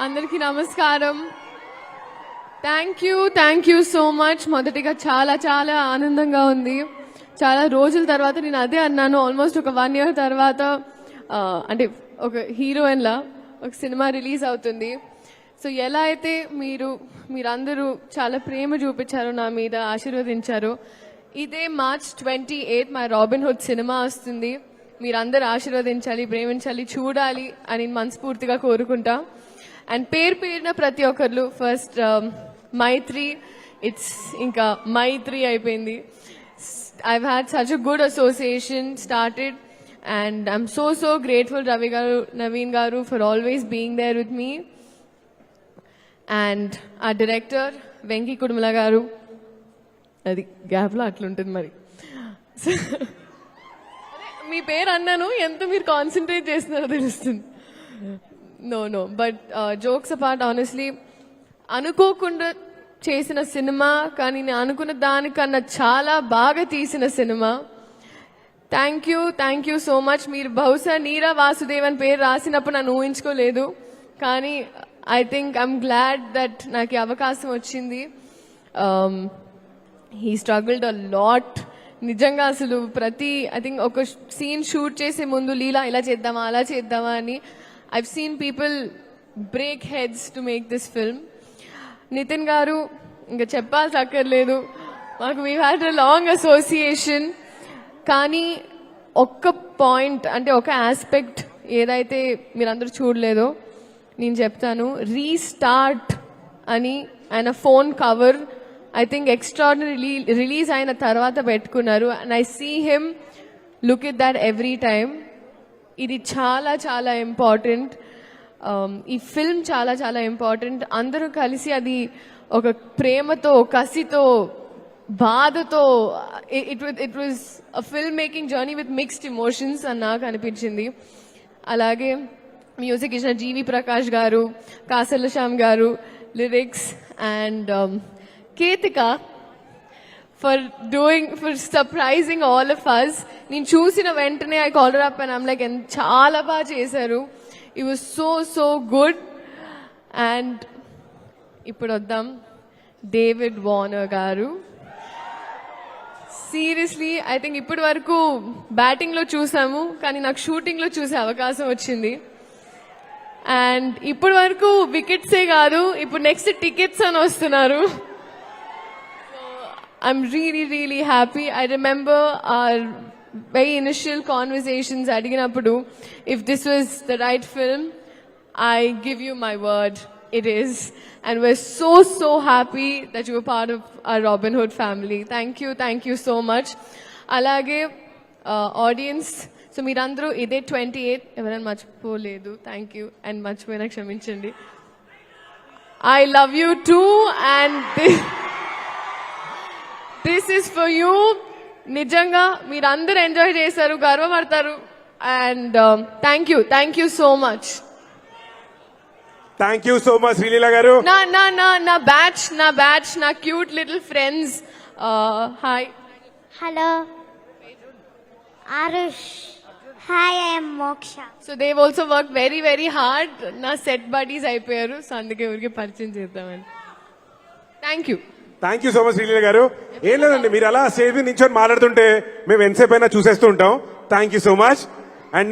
అందరికీ నమస్కారం. Thank you so much. మొదటిగా చాలా చాలా ఆనందంగా ఉంది. చాలా రోజుల తర్వాత నేను అదే అన్నాను, ఆల్మోస్ట్ ఒక 1 year తర్వాత అంటే ఒక హీరోయిన్ లా ఒక సినిమా రిలీజ్ అవుతుంది. సో ఎలా అయితే మీరందరూ చాలా ప్రేమ చూపించారో, నా మీద ఆశీర్వదించారో, ఇదే March 28 మా రాబిన్ హుడ్ సినిమా వస్తుంది. మీరందరూ ఆశీర్వదించాలి, ప్రేమించాలి, చూడాలి అని మనస్ఫూర్తిగా కోరుకుంటా. అండ్ పేరున ప్రతి ఒక్కరు ఫస్ట్ మైత్రి, ఇట్స్ ఇంకా మైత్రి అయిపోయింది. I've had such a good association started and I'm so grateful Ravi garu, Naveen garu for always being there with me. And our director Venki Kudumala garu, adi gap lo atluntadi mari. మీ పేరు అన్నాను, ఎంత మీరు concentrate చేస్తున్నారో తెలుస్తుంది. No but jokes apart, honestly అనుకోకుండా చేసిన cinema, కానీ నేను అనుకున్న దానికన్నా చాలా బాగా తీసిన సినిమా. Thank you so much. మీరు బహుశా నీరా వాసుదేవన్ పేరు రాసినప్పుడు నన్ను ఊహించుకోలేదు, కానీ I think I'm glad that నాకు ఈ అవకాశం వచ్చింది. He struggled a lot. నిజంగా అసలు ఐ థింక్ ఒక సీన్ షూట్ చేసే ముందు లీలా ఇలా చేద్దామా అలా చేద్దామా అని I've seen people break heads to make this film. Nithin garu ఇంకా చెప్పాల్సి అక్కర్లేదు, మాకు we had a long association. కానీ ఒక్క పాయింట్, అంటే ఒక ఆస్పెక్ట్ ఏదైతే మీరందరూ చూడలేదో నేను చెప్తాను. రీస్టార్ట్ అని ఆయన phone cover I think extraordinary release అయిన తర్వాత పెట్టుకున్నారు. And I see him look it that every time. ఇది చాలా చాలా ఇంపార్టెంట్. ఈ ఫిల్మ్ చాలా చాలా ఇంపార్టెంట్. అందరూ కలిసి అది ఒక ప్రేమతో, కసితో, బాధతో, it was a film making journey with mixed emotions అని నాకు అనిపించింది. అలాగే మ్యూజిక్ ఇచ్చిన జీవి ప్రకాష్ గారు, Kasarla Shyam garu, lyrics, and Ketika for surprising all of us. నేను చూసిన వెంటనే I call her up and I'm like, చాలా బాగా చేశారు. It was so good. And ఇప్పుడు వద్దాం David Warner garu. Seriously I think ఇప్పటి వరకు బ్యాటింగ్ లో చూసాము, కానీ నాకు షూటింగ్ లో చూసే అవకాశం వచ్చింది. అండ్ ఇప్పటి వరకు వికెట్సే కాదు, ఇప్పుడు నెక్స్ట్ టికెట్స్ అని వస్తున్నారు. I'm really happy. I remember our very initial conversations అడిగినప్పుడు, if this was the right film, I give you my word, it is. And we're so happy that you were part of our Robin Hood family. Thank you so much. అలాగే audience, so మీరందరూ ఇదే 28 ఎవరైనా మర్చిపోలేదు, thank you. And మర్చిపోయినా క్షమించండి. I love you too, and this is for you. నిజంగా మీరందరూ enjoy చేశారు, గర్వపడతారు. And thank you so much. Thank you so much Sreeleela garu. నా బ్యాచ్ నా cute little friends. Hi. Hello Aarush. Hi, I am Moksha. So they also work very hard. నా set buddies అయిపోయారు, సో అందుకే ఊరికి పరిచయం చేద్దామని. Thank you so much Sreeleela garu. ఏం లేదండి, మీరు అలా స్టేజ్ మీద నించొని మాట్లాడుతుంటే మేము ఎంతసేపు అయినా చూసేస్తూ ఉంటాం. Thank you so much.